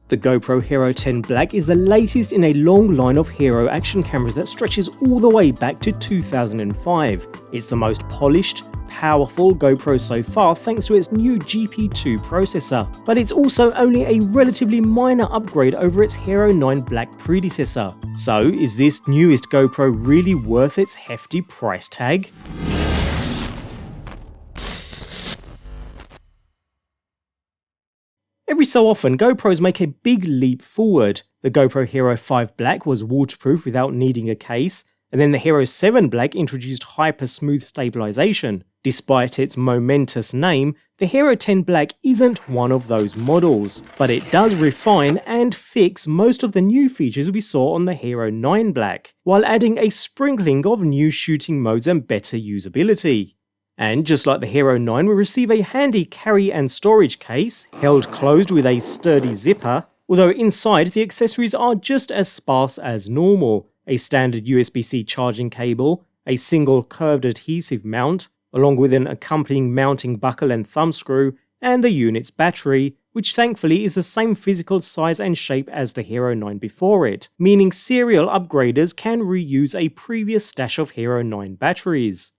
The GoPro Hero 10 Black is the latest in a long line of Hero action cameras that stretches all the way back to 2005. It's the most polished, powerful GoPro so far thanks to its new GP2 processor, but it's also only a relatively minor upgrade over its Hero 9 Black predecessor. So is this newest GoPro really worth its hefty price tag? Every so often, GoPros make a big leap forward. The GoPro Hero 5 Black was waterproof without needing a case, and then the Hero 7 Black introduced HyperSmooth stabilization. Despite its momentous name, the Hero 10 Black isn't one of those models, but it does refine and fix most of the new features we saw on the Hero 9 Black, while adding a sprinkling of new shooting modes and better usability. And just like the Hero 9, we receive a handy carry and storage case, held closed with a sturdy zipper, although inside the accessories are just as sparse as normal. A standard USB-C charging cable, a single curved adhesive mount, along with an accompanying mounting buckle and thumb screw, and the unit's battery, which thankfully is the same physical size and shape as the Hero 9 before it, meaning serial upgraders can reuse a previous stash of Hero 9 batteries.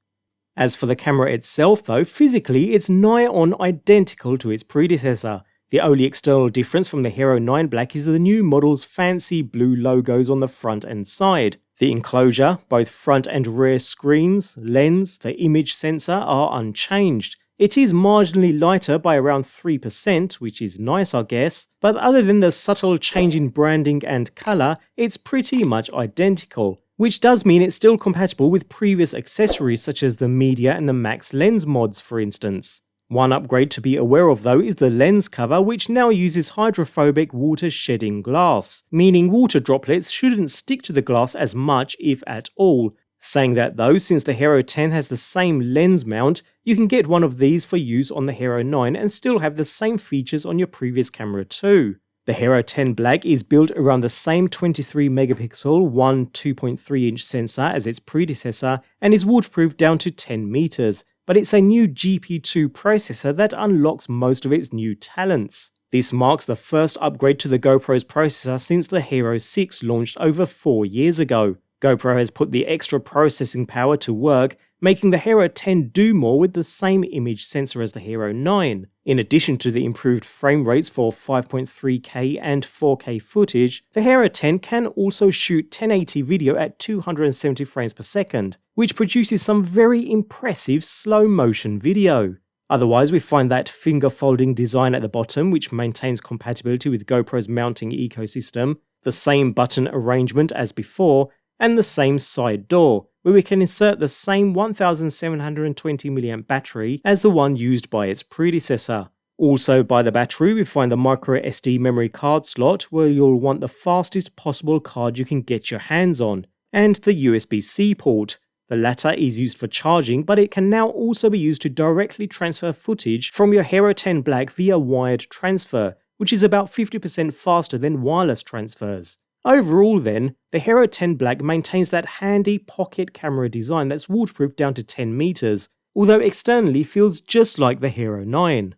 As for the camera itself though, physically it's nigh on identical to its predecessor. The only external difference from the Hero 9 Black is the new model's fancy blue logos on the front and side. The enclosure, both front and rear screens, lens, the image sensor are unchanged. It is marginally lighter by around 3%, which is nice I guess, but other than the subtle change in branding and colour, it's pretty much identical. Which does mean it's still compatible with previous accessories such as the Media and the Max lens mods for instance. One upgrade to be aware of though is the lens cover, which now uses hydrophobic water shedding glass, meaning water droplets shouldn't stick to the glass as much if at all. Saying that though, since the Hero 10 has the same lens mount, you can get one of these for use on the Hero 9 and still have the same features on your previous camera too. The Hero 10 Black is built around the same 23 megapixel 2.3 inch sensor as its predecessor and is waterproof down to 10 meters, but it's a new GP2 processor that unlocks most of its new talents. This marks the first upgrade to the GoPro's processor since the Hero 6 launched over 4 years ago. GoPro has put the extra processing power to work, making the Hero 10 do more with the same image sensor as the Hero 9. In addition to the improved frame rates for 5.3K and 4K footage, the Hero 10 can also shoot 1080 video at 270 frames per second, which produces some very impressive slow motion video. Otherwise, we find that finger folding design at the bottom, which maintains compatibility with GoPro's mounting ecosystem, the same button arrangement as before, and the same side door, where we can insert the same 1720 mAh battery as the one used by its predecessor. Also by the battery we find the microSD memory card slot, where you'll want the fastest possible card you can get your hands on, and the USB-C port. The latter is used for charging, but it can now also be used to directly transfer footage from your Hero 10 Black via wired transfer, which is about 50% faster than wireless transfers. Overall then, the Hero 10 Black maintains that handy pocket camera design that's waterproof down to 10 meters, although externally feels just like the Hero 9.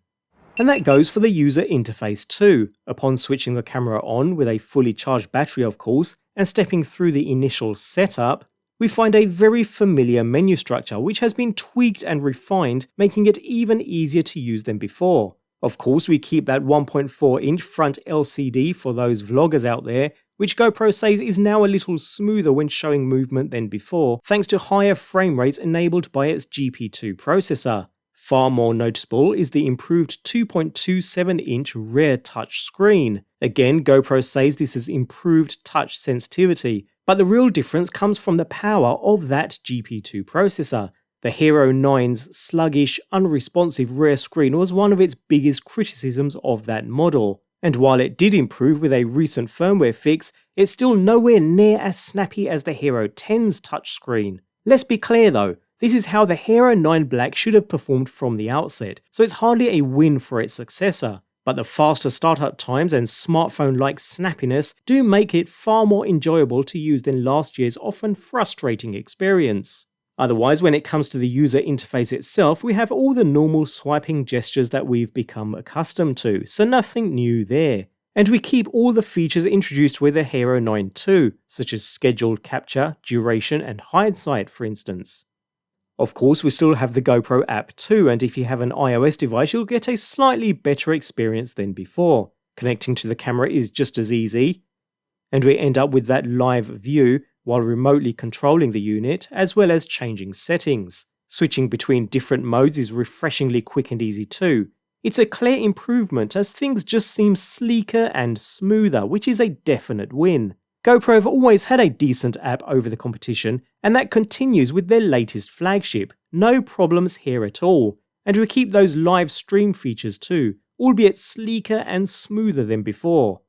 And that goes for the user interface too. Upon switching the camera on, with a fully charged battery of course, and stepping through the initial setup, we find a very familiar menu structure which has been tweaked and refined, making it even easier to use than before. Of course we keep that 1.4 inch front LCD for those vloggers out there, which GoPro says is now a little smoother when showing movement than before, thanks to higher frame rates enabled by its GP2 processor. Far more noticeable is the improved 2.27 inch rear touch screen. Again, GoPro says this has improved touch sensitivity, but the real difference comes from the power of that GP2 processor. The Hero 9's sluggish, unresponsive rear screen was one of its biggest criticisms of that model. And while it did improve with a recent firmware fix, it's still nowhere near as snappy as the Hero 10's touchscreen. Let's be clear though, this is how the Hero 9 Black should have performed from the outset, so it's hardly a win for its successor. But the faster startup times and smartphone-like snappiness do make it far more enjoyable to use than last year's often frustrating experience. Otherwise, when it comes to the user interface itself, we have all the normal swiping gestures that we've become accustomed to, so nothing new there. And we keep all the features introduced with the Hero 9 too, such as scheduled capture, duration, and hindsight for instance. Of course, we still have the GoPro app too, and if you have an iOS device, you'll get a slightly better experience than before. Connecting to the camera is just as easy, and we end up with that live view while remotely controlling the unit, as well as changing settings. Switching between different modes is refreshingly quick and easy too. It's a clear improvement as things just seem sleeker and smoother, which is a definite win. GoPro have always had a decent app over the competition, and that continues with their latest flagship. No problems here at all. And we keep those live stream features too, albeit sleeker and smoother than before.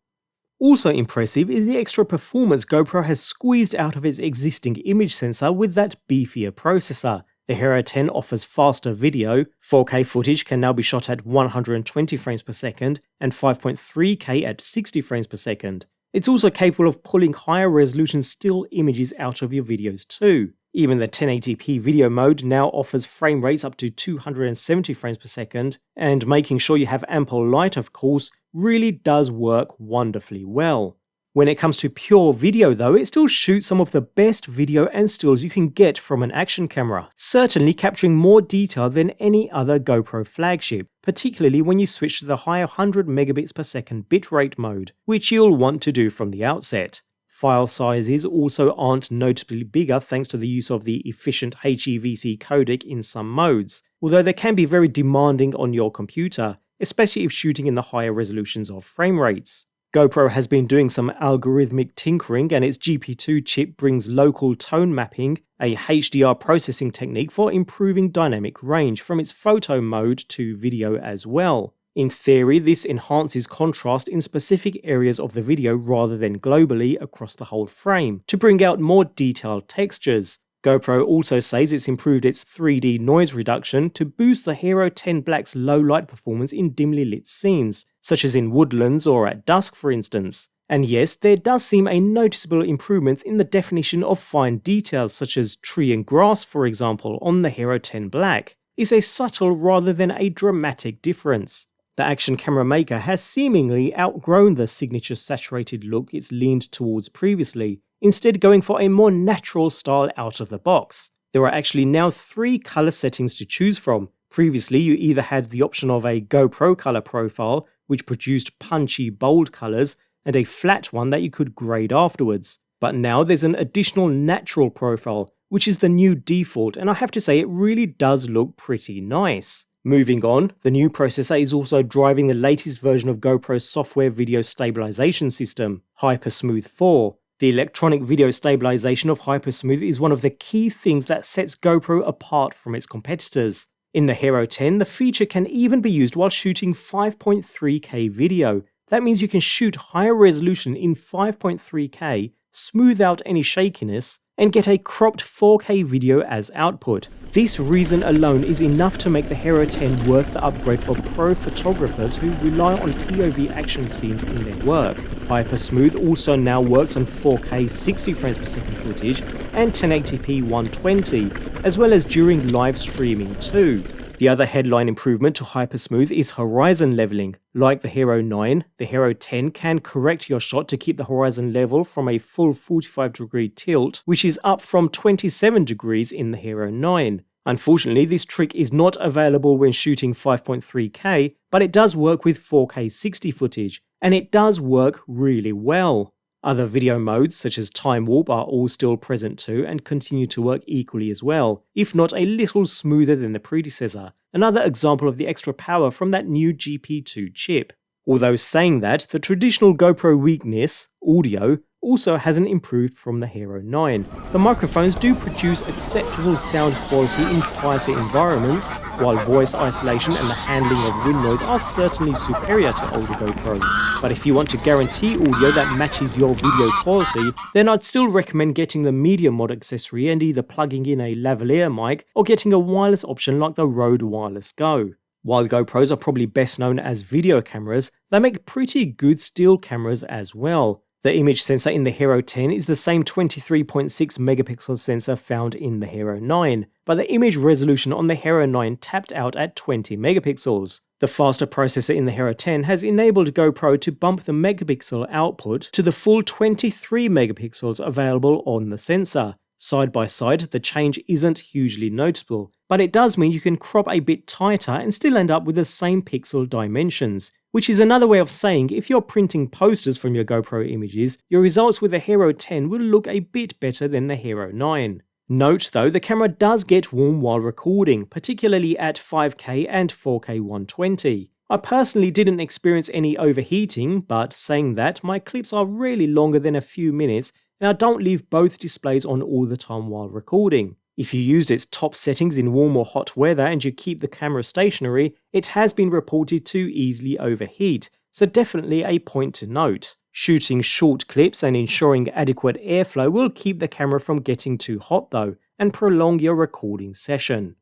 Also impressive is the extra performance GoPro has squeezed out of its existing image sensor with that beefier processor. The Hero 10 offers faster video, 4K footage can now be shot at 120 frames per second and 5.3K at 60 frames per second. It's also capable of pulling higher resolution still images out of your videos too. Even the 1080p video mode now offers frame rates up to 270 frames per second, and making sure you have ample light of course really does work wonderfully well. When it comes to pure video though, it still shoots some of the best video and stills you can get from an action camera, certainly capturing more detail than any other GoPro flagship, particularly when you switch to the higher 100 megabits per second bitrate mode, which you'll want to do from the outset. File sizes also aren't notably bigger thanks to the use of the efficient HEVC codec in some modes, although they can be very demanding on your computer, especially if shooting in the higher resolutions of frame rates. GoPro has been doing some algorithmic tinkering, and its GP2 chip brings local tone mapping, a HDR processing technique for improving dynamic range from its photo mode to video as well. In theory, this enhances contrast in specific areas of the video rather than globally across the whole frame, to bring out more detailed textures. GoPro also says it's improved its 3D noise reduction to boost the Hero 10 Black's low light performance in dimly lit scenes, such as in woodlands or at dusk for instance. And yes, there does seem a noticeable improvement in the definition of fine details such as tree and grass for example on the Hero 10 Black. It's a subtle rather than a dramatic difference. The action camera maker has seemingly outgrown the signature saturated look it's leaned towards previously, instead going for a more natural style out of the box. There are actually now 3 color settings to choose from. Previously, you either had the option of a GoPro color profile, which produced punchy, bold colors, and a flat one that you could grade afterwards. But now there's an additional natural profile, which is the new default, and I have to say it really does look pretty nice. Moving on, the new processor is also driving the latest version of GoPro's software video stabilization system, HyperSmooth 4. The electronic video stabilization of HyperSmooth is one of the key things that sets GoPro apart from its competitors. In the Hero 10, the feature can even be used while shooting 5.3K video. That means you can shoot higher resolution in 5.3K, smooth out any shakiness, and get a cropped 4K video as output. This reason alone is enough to make the Hero 10 worth the upgrade for pro photographers who rely on POV action scenes in their work. HyperSmooth also now works on 4K 60 frames per second footage and 1080p 120, as well as during live streaming too. The other headline improvement to HyperSmooth is horizon leveling. Like the Hero 9, the Hero 10 can correct your shot to keep the horizon level from a full 45-degree tilt, which is up from 27 degrees in the Hero 9. Unfortunately, this trick is not available when shooting 5.3K, but it does work with 4K 60 footage, and it does work really well. Other video modes such as time warp are all still present too and continue to work equally as well, if not a little smoother than the predecessor, another example of the extra power from that new GP2 chip. Although saying that, the traditional GoPro weakness, audio, also hasn't improved from the Hero 9. The microphones do produce acceptable sound quality in quieter environments, while voice isolation and the handling of wind noise are certainly superior to older GoPros. But if you want to guarantee audio that matches your video quality, then I'd still recommend getting the medium mod accessory and either plugging in a lavalier mic or getting a wireless option like the Rode Wireless Go. While GoPros are probably best known as video cameras, they make pretty good still cameras as well. The image sensor in the Hero 10 is the same 23.6 megapixel sensor found in the Hero 9, but the image resolution on the Hero 9 tapped out at 20 megapixels. The faster processor in the Hero 10 has enabled GoPro to bump the megapixel output to the full 23 megapixels available on the sensor. Side by side, the change isn't hugely noticeable, but it does mean you can crop a bit tighter and still end up with the same pixel dimensions, which is another way of saying if you're printing posters from your GoPro images, your results with the Hero 10 will look a bit better than the Hero 9. Note though, the camera does get warm while recording, particularly at 5K and 4K 120. I personally didn't experience any overheating, but saying that, my clips are really longer than a few minutes and I don't leave both displays on all the time while recording. If you used its top settings in warm or hot weather and you keep the camera stationary, it has been reported to easily overheat, so definitely a point to note. Shooting short clips and ensuring adequate airflow will keep the camera from getting too hot though, and prolong your recording session.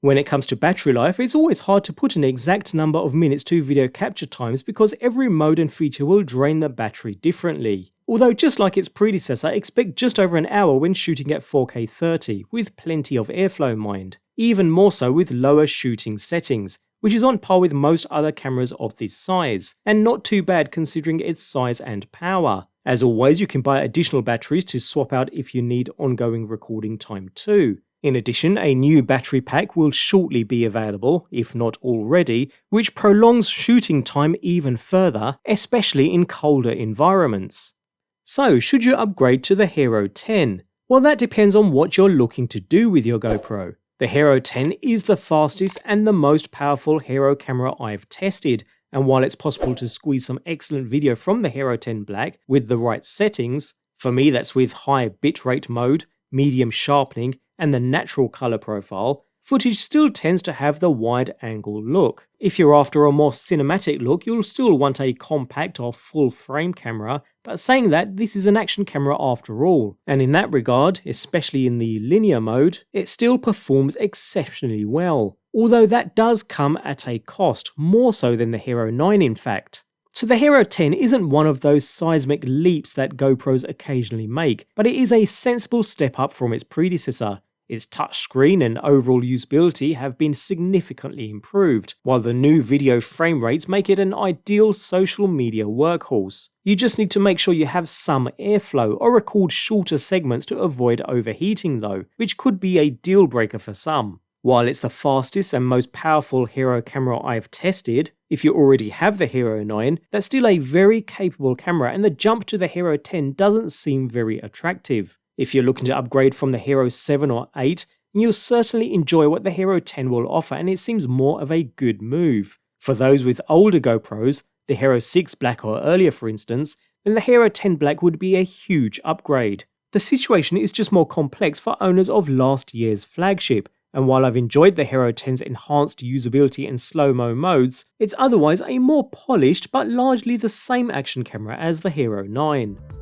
When it comes to battery life, it's always hard to put an exact number of minutes to video capture times because every mode and feature will drain the battery differently. Although just like its predecessor, expect just over an hour when shooting at 4K 30, with plenty of airflow mind. Even more so with lower shooting settings, which is on par with most other cameras of this size, and not too bad considering its size and power. As always, you can buy additional batteries to swap out if you need ongoing recording time too. In addition, a new battery pack will shortly be available, if not already, which prolongs shooting time even further, especially in colder environments. So, should you upgrade to the Hero 10? Well, that depends on what you're looking to do with your GoPro. The Hero 10 is the fastest and the most powerful Hero camera I've tested, and while it's possible to squeeze some excellent video from the Hero 10 Black with the right settings, for me that's with high bitrate mode, medium sharpening, and the natural color profile, footage still tends to have the wide angle look. If you're after a more cinematic look, you'll still want a compact or full frame camera, but saying that, this is an action camera after all, and in that regard, especially in the linear mode, it still performs exceptionally well, although that does come at a cost, more so than the Hero 9 in fact. So the Hero 10 isn't one of those seismic leaps that GoPros occasionally make, but it is a sensible step up from its predecessor. Its touchscreen and overall usability have been significantly improved, while the new video frame rates make it an ideal social media workhorse. You just need to make sure you have some airflow or record shorter segments to avoid overheating though, which could be a deal breaker for some. While it's the fastest and most powerful Hero camera I've tested, if you already have the Hero 9, that's still a very capable camera and the jump to the Hero 10 doesn't seem very attractive. If you're looking to upgrade from the Hero 7 or 8, you'll certainly enjoy what the Hero 10 will offer and it seems more of a good move. For those with older GoPros, the Hero 6 Black or earlier for instance, then the Hero 10 Black would be a huge upgrade. The situation is just more complex for owners of last year's flagship, and while I've enjoyed the Hero 10's enhanced usability and slow-mo modes, it's otherwise a more polished but largely the same action camera as the Hero 9.